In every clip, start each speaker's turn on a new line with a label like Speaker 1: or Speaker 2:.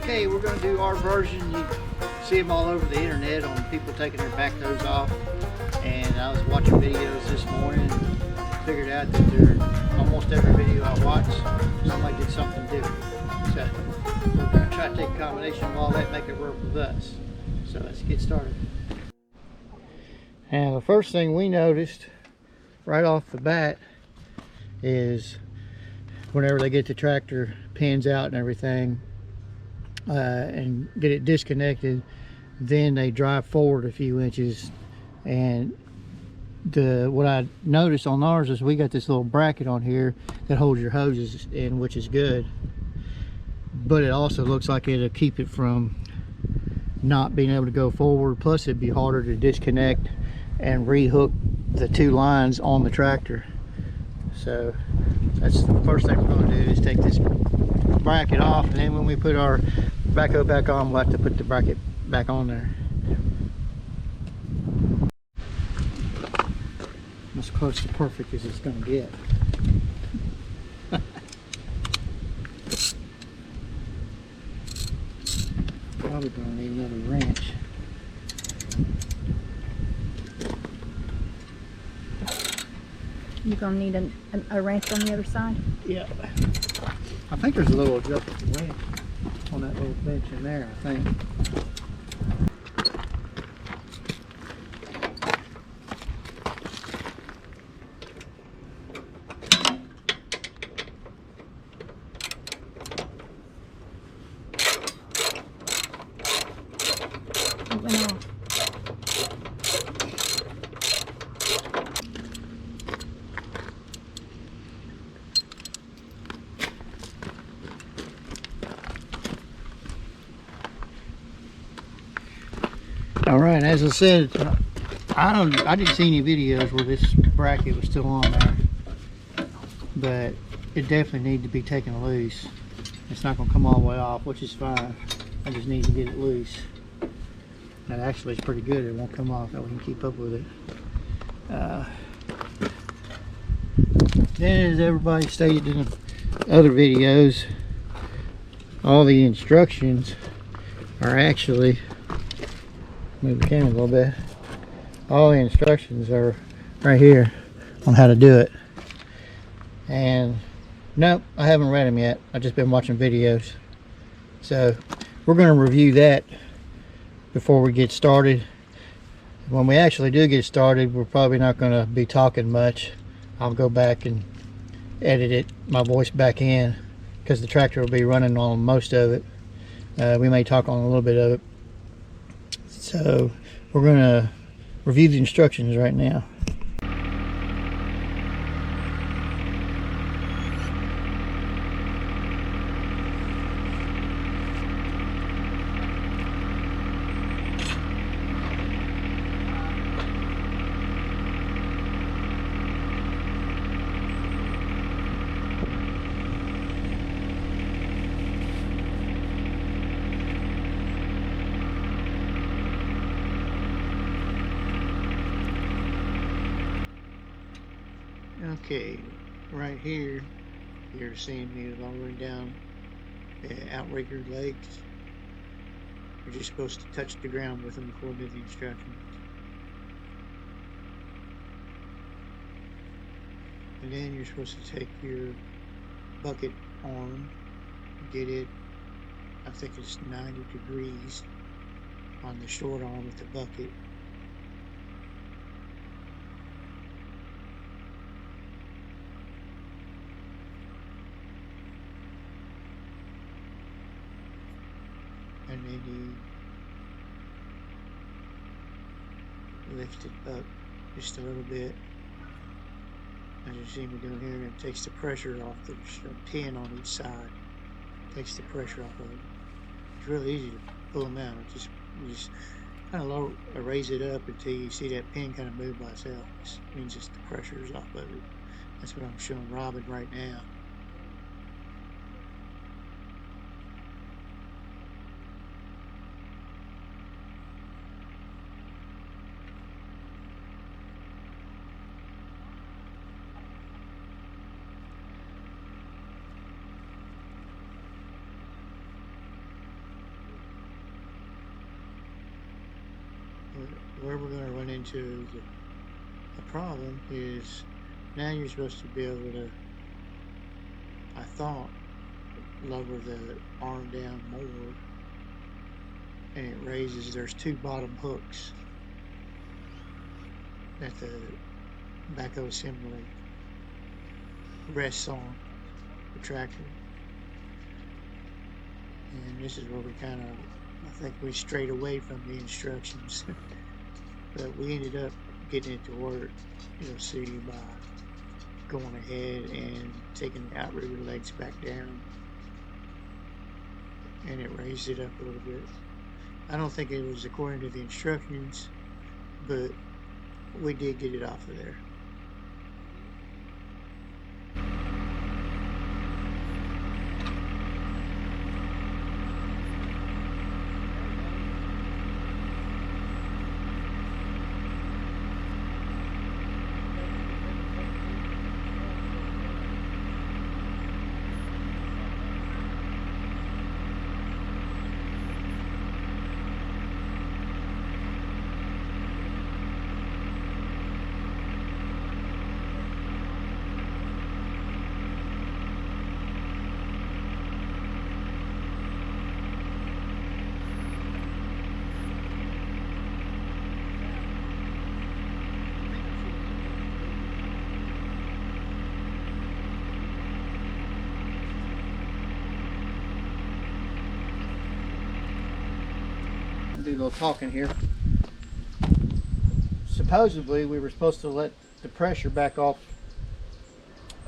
Speaker 1: Okay, we're going to do our version. You see them all over the internet on people taking their backhoes off. And I was watching videos this morning and figured out that almost every video I watch, somebody did something different. So we're going to try to take a combination of all that and make it work with us. So let's get started. And the first thing we noticed right off the bat is whenever they get the tractor pins out and everything and get it disconnected, then they drive forward a few inches. And what I noticed on ours is we got this little bracket on here that holds your hoses in, which is good, but it also looks like it'll keep it from not being able to go forward. Plus it'd be harder to disconnect and rehook the two lines on the tractor. So that's the first thing we're going to do, is take this bracket off, and then when we put our backhoe back on, we'll have to put the bracket back on there. As close to perfect as it's going to get. Probably going to need another wrench.
Speaker 2: You're going to need a wrench on the other side?
Speaker 1: Yeah. I think there's a little adjustable wrench on that little bench in there, I think.
Speaker 2: It went off.
Speaker 1: All right, as I said, I didn't see any videos where this bracket was still on there, but it definitely needs to be taken loose. It's not going to come all the way off, which is fine. I just need to get it loose. That actually is pretty good. It won't come off, that we can keep up with it. Then, as everybody stated in other videos, all the instructions are actually, move the camera a little bit, all the instructions are right here on how to do it. And nope, I haven't read them yet. I've just been watching videos. So we're going to review that before we get started. When we actually do get started, we're probably not going to be talking much. I'll go back and edit my voice back in, because the tractor will be running on most of it. We may talk on a little bit of it. So we're going to review the instructions right now. Okay, right here, you're seeing me all the way down the outrigger legs. You're just supposed to touch the ground with them before do the instructions. And then you're supposed to take your bucket arm, get it, I think it's 90 degrees on the short arm with the bucket. And then you lift it up just a little bit, as you see me doing here. It takes the pressure off the pin on each side. Takes the pressure off of it. It's really easy to pull them out. You just kind of raise it up until you see that pin kind of move by itself. It means just the pressure is off of it. That's what I'm showing Robin right now. where we're going to run into the problem is now you're supposed to be able to, I thought, lower the arm down more, and it raises. There's two bottom hooks that the backhoe assembly rests on the tractor, and this is where we kind of, I think we strayed away from the instructions. But we ended up getting it to work, you'll see, by going ahead and taking the outrigger legs back down, and it raised it up a little bit. I don't think it was according to the instructions, but we did get it off of there. Do a little talking here. Supposedly we were supposed to let the pressure back off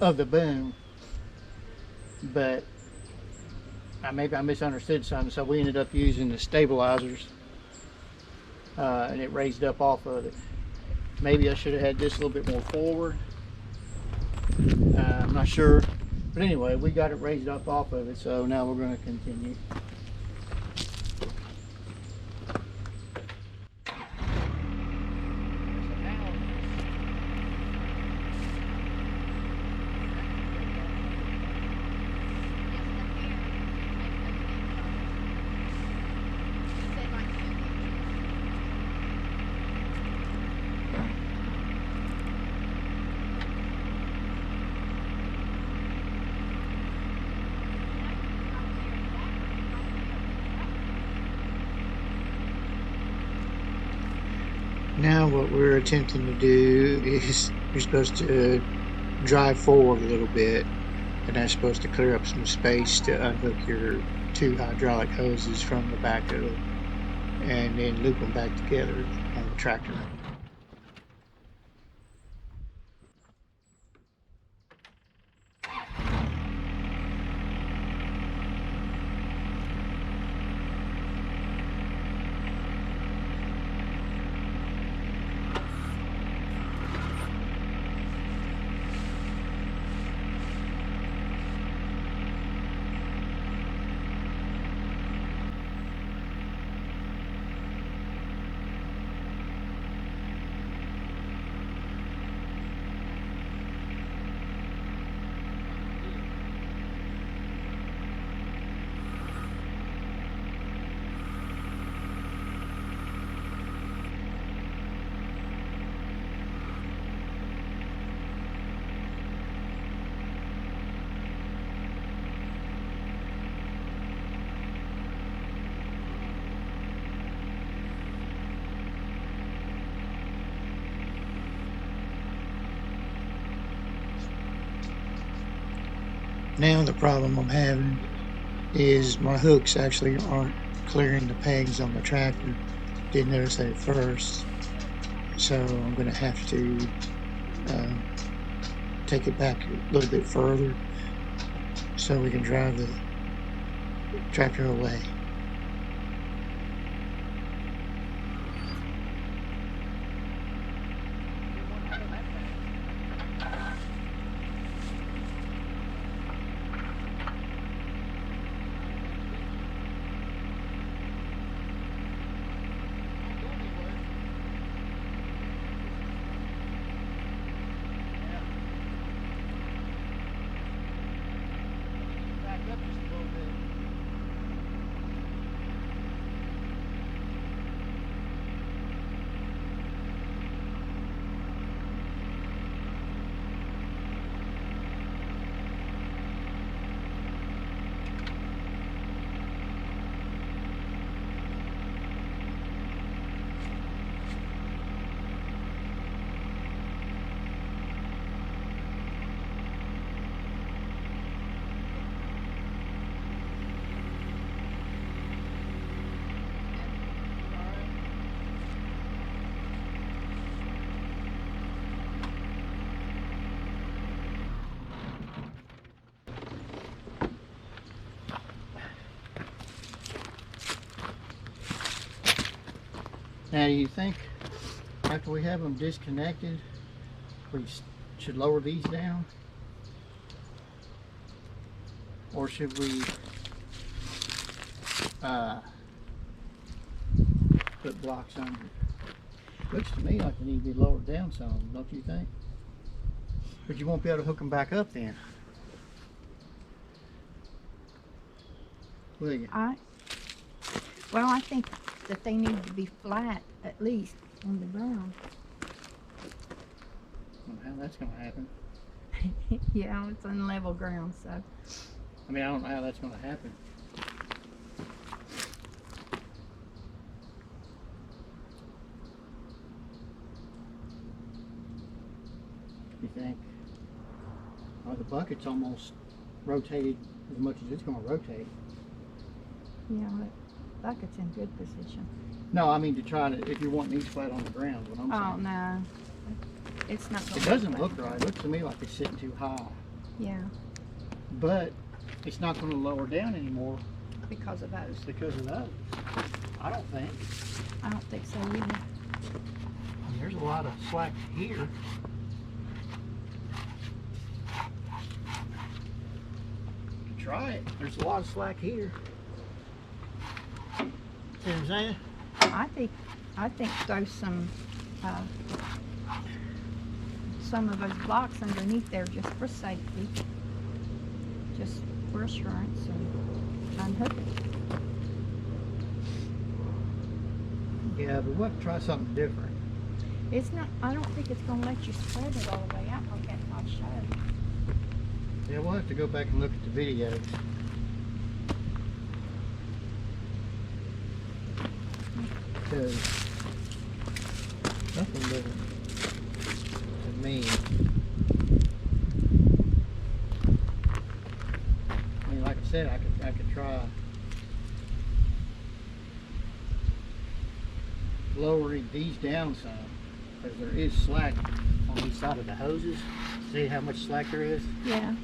Speaker 1: of the boom, but maybe I misunderstood something, so we ended up using the stabilizers, and it raised up off of it. Maybe I should have had this a little bit more forward. I'm not sure, but anyway, we got it raised up off of it, so now we're going to continue. Now what we're attempting to do is you're supposed to drive forward a little bit, and that's supposed to clear up some space to unhook your two hydraulic hoses from the backhoe and then loop them back together on the tractor. Now the problem I'm having is my hooks actually aren't clearing the pegs on the tractor. Didn't notice that at first, so I'm going to have to take it back a little bit further so we can drive the tractor away. Now, do you think after we have them disconnected, we should lower these down? Or should we put blocks under? Looks to me like they need to be lowered down some, don't you think? But you won't be able to hook them back up then, will you?
Speaker 2: Well, I think that they need to be flat, at least, on the ground.
Speaker 1: I don't know how that's going to happen.
Speaker 2: Yeah, it's on level ground, so.
Speaker 1: I mean, I don't know how that's going to happen. You think? Oh, the bucket's almost rotated as much as it's going to rotate.
Speaker 2: Yeah, the bucket's in good position.
Speaker 1: No, I mean to try to, if you're wanting these flat on the ground, what I'm
Speaker 2: Oh,
Speaker 1: saying.
Speaker 2: no. It's not going
Speaker 1: It
Speaker 2: to
Speaker 1: doesn't look right. It looks to me like it's sitting too high.
Speaker 2: Yeah,
Speaker 1: But it's not going to lower down anymore
Speaker 2: because of those.
Speaker 1: because of those. I don't think.
Speaker 2: I don't think so either.
Speaker 1: I mean, there's a lot of slack here. Try it. There's a lot of slack here. See what I'm saying?
Speaker 2: I think throw some of those blocks underneath there just for safety, just for assurance, and unhook it.
Speaker 1: Yeah, but we'll have to try something different.
Speaker 2: It's not. I don't think it's going to let you spread it all the way out like that I showed.
Speaker 1: Yeah, we'll have to go back and look at the videos. Because nothing doesn't, to me. I mean, like I said, I could try lowering these down some, because there is slack on each side of the hoses. See how much slack there is?
Speaker 2: Yeah.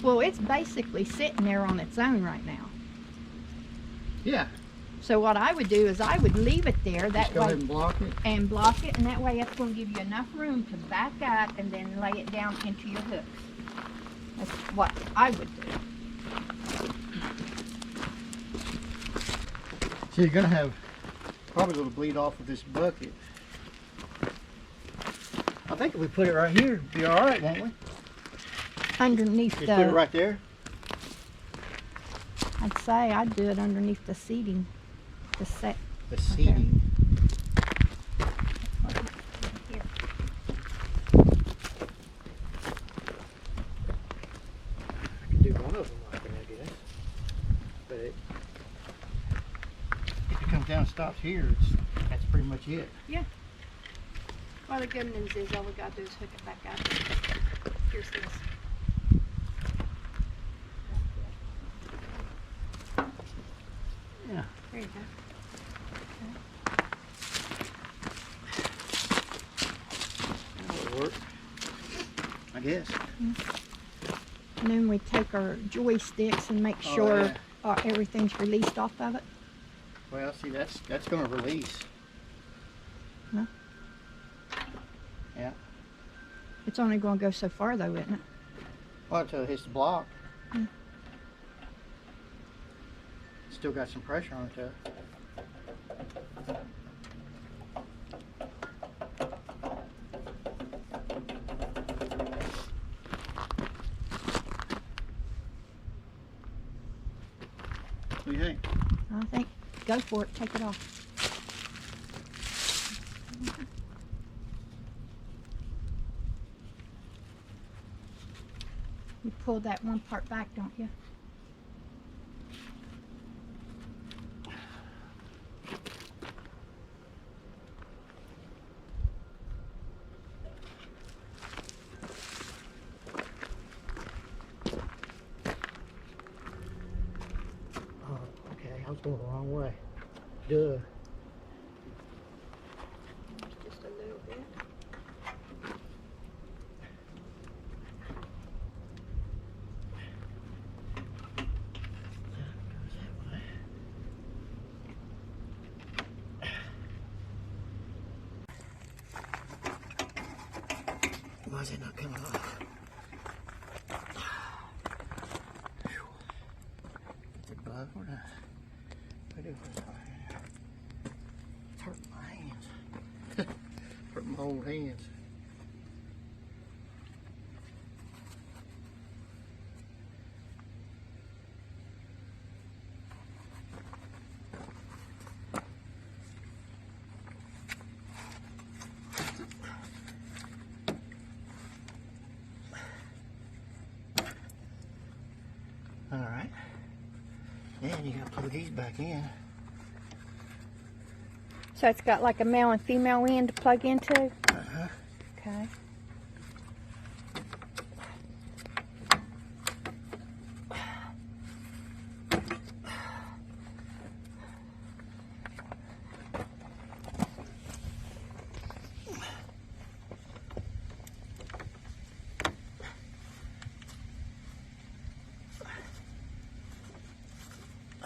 Speaker 2: Well, it's basically sitting there on its own right now.
Speaker 1: Yeah.
Speaker 2: So what I would do is I would leave it there that
Speaker 1: Just go
Speaker 2: way
Speaker 1: ahead and block it.
Speaker 2: and block it, and that way it's going to give you enough room to back up and then lay it down into your hooks. That's what I would do.
Speaker 1: So you're gonna have probably a little bleed off of this bucket. I think if we put it right here, it'll be all right, won't we?
Speaker 2: Underneath
Speaker 1: Just put it
Speaker 2: the,
Speaker 1: right there.
Speaker 2: I'd say I'd do it underneath the seating, the set.
Speaker 1: The seating.
Speaker 2: Here.
Speaker 1: I could do one of them like that, I guess. But if it comes down and stops here, that's pretty much it.
Speaker 2: Well, the good news is all we got to do is hook it back up. Here's this.
Speaker 1: Yeah.
Speaker 2: There you go.
Speaker 1: That'll work, I guess.
Speaker 2: And then we take our joysticks and make
Speaker 1: Oh,
Speaker 2: sure
Speaker 1: yeah.
Speaker 2: Everything's released off of it.
Speaker 1: Well, see, that's going to release.
Speaker 2: Huh?
Speaker 1: Yeah.
Speaker 2: It's only going to go so far though, isn't it?
Speaker 1: Well, until it hits the block.
Speaker 2: Mm.
Speaker 1: Still got some pressure on it though. What do you think?
Speaker 2: I think, go for it, take it off. You pull that one part back, don't you?
Speaker 1: Oh, okay, I was going the wrong way. Duh.
Speaker 2: Just a little bit.
Speaker 1: Goes that way. glove. What do I do for this? It's hurting my hands. Hurting my old hands. All right. And you gotta plug these back in.
Speaker 2: So it's got like a male and female end to plug into?
Speaker 1: Uh-huh.
Speaker 2: Okay.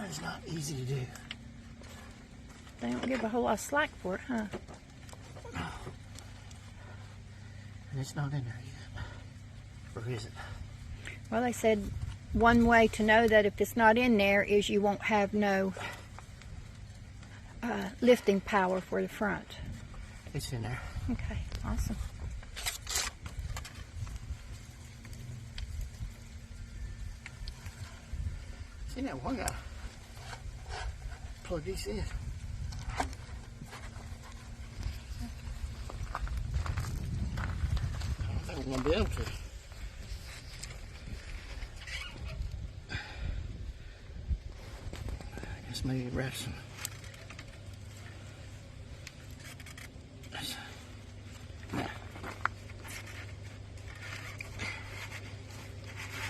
Speaker 1: It's not easy to do.
Speaker 2: They don't give a whole lot of slack for it, huh?
Speaker 1: No. And it's not in there yet. Or is it?
Speaker 2: Well, they said one way to know that if it's not in there is you won't have no lifting power for the front.
Speaker 1: It's in there.
Speaker 2: Okay, awesome.
Speaker 1: See that one guy? Plug these in. I don't think we're going to be able to. I guess maybe wrap some. Nah.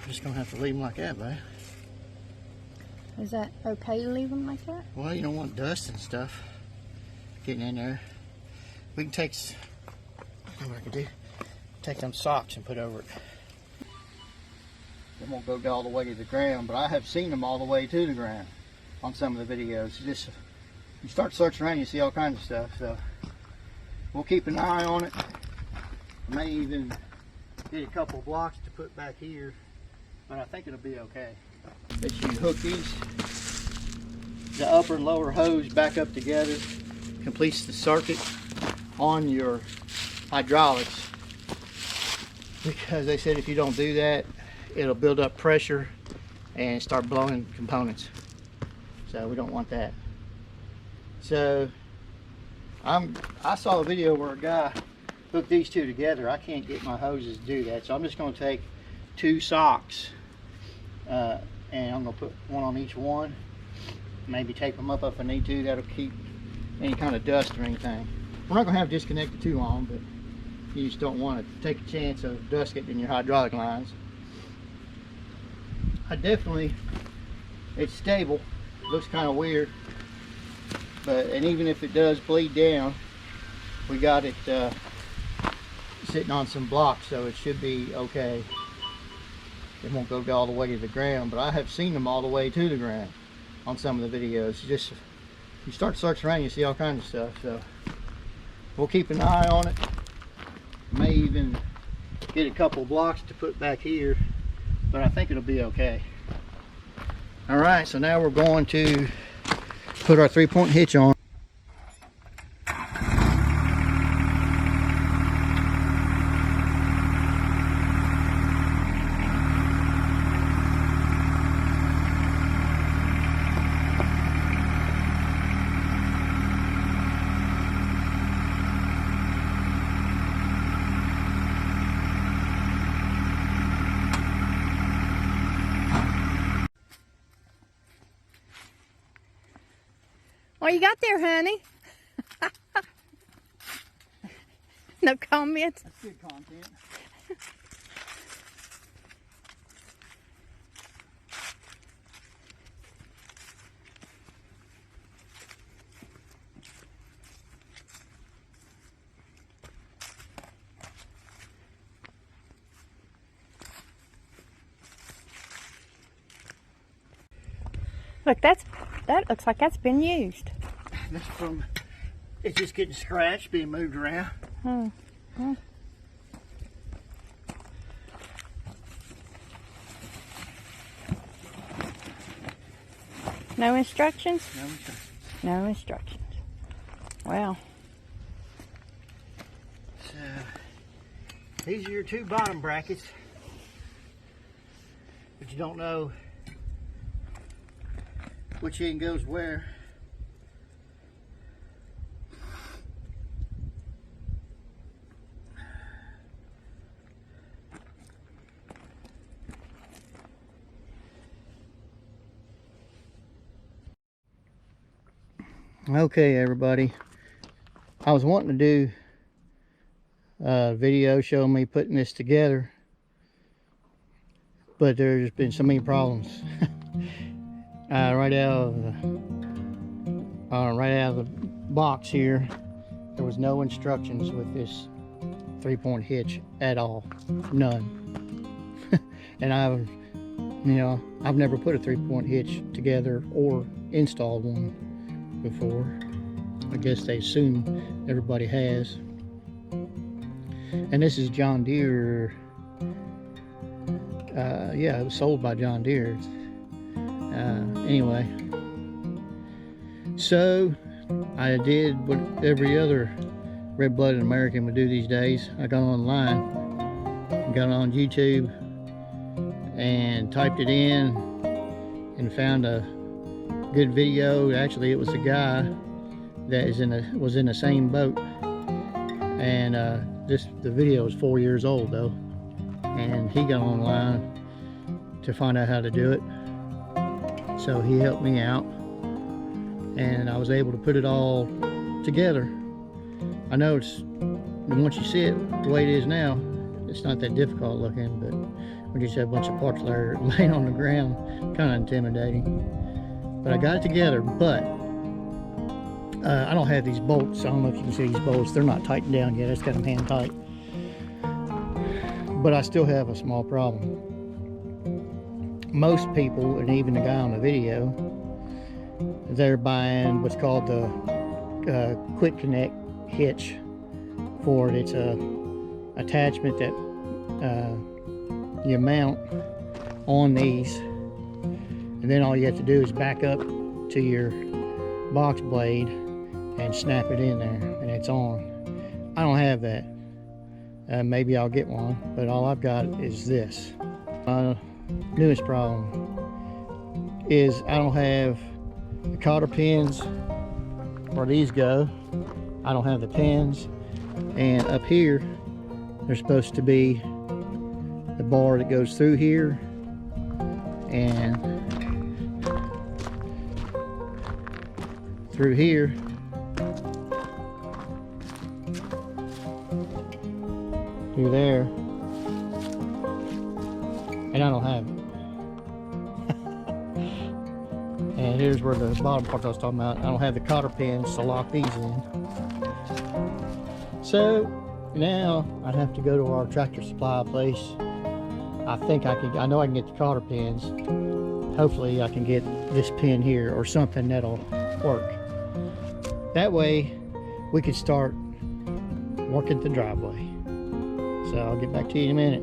Speaker 1: Just going to have to leave them like that, buddy.
Speaker 2: Is that okay to leave them like that?
Speaker 1: Well, you don't want dust and stuff getting in there. We can take, I know what I could do, take them socks and put over it. They won't go all the way to the ground, but I have seen them all the way to the ground on some of the videos. You start searching around, you see all kinds of stuff. So we'll keep an eye on it. May even get a couple blocks to put back here, but I think it'll be okay. That you hook the upper and lower hose back up together, completes the circuit on your hydraulics, because they said if you don't do that, it'll build up pressure and start blowing components. So we don't want that. So I saw a video where a guy hooked these two together. I can't get my hoses to do that, so I'm just going to take 2 socks and I'm going to put one on each one. Maybe tape them up if I need to. That'll keep any kind of dust or anything. We're not going to have disconnected too long, but you just don't want to take a chance of dust getting in your hydraulic lines. It's stable. It looks kind of weird, and even if it does bleed down, we got it sitting on some blocks, so it should be okay. It won't go all the way to the ground, but I have seen them all the way to the ground on some of the videos. You start searching around, you see all kinds of stuff. So we'll keep an eye on it. May even get a couple blocks to put back here, but I think it'll be okay. All right, so now we're going to put our 3-point hitch on.
Speaker 2: What you got there, honey? No comments?
Speaker 1: That's good content.
Speaker 2: Look, that looks like that's been used.
Speaker 1: That's from, it's just getting scratched, being moved around.
Speaker 2: Hmm. No instructions?
Speaker 1: No instructions.
Speaker 2: No instructions. Well.
Speaker 1: So, these are your two bottom brackets. But you don't know which end goes where. Okay, everybody. I was wanting to do a video showing me putting this together, but there's been so many problems. Right out of the box here, there was no instructions with this 3-point hitch at all, none. And I've never put a 3-point hitch together or installed one before. I guess they assume everybody has. And this is John Deere. Yeah, it was sold by John Deere. Anyway, so I did what every other red-blooded American would do these days. I got online, got on YouTube, and typed it in and found a good video. Actually, it was a guy that was in the same boat, and the video is 4 years old though, and he got online to find out how to do it. So he helped me out, and I was able to put it all together. I know once you see it the way it is now, it's not that difficult looking, but when you just have a bunch of parts laying on the ground, kind of intimidating. But I got it together, but I don't have these bolts. I don't know if you can see these bolts. They're not tightened down yet. I just got them hand tight. But I still have a small problem. Most people, and even the guy on the video, they're buying what's called the quick connect hitch for it. It's a attachment that you mount on these, and then all you have to do is back up to your box blade and snap it in there, and it's on. I don't have that. Maybe I'll get one, but all I've got is this. Newest problem is I don't have the cotter pins where these go. I don't have the pins, and up here there's supposed to be the bar that goes through here and through here, through there, and I don't have it. And here's where the bottom part I was talking about. I don't have the cotter pins to lock these in. So now I have to go to our tractor supply place. I know I can get the cotter pins. Hopefully I can get this pin here or something that'll work. That way we can start working the driveway. So I'll get back to you in a minute.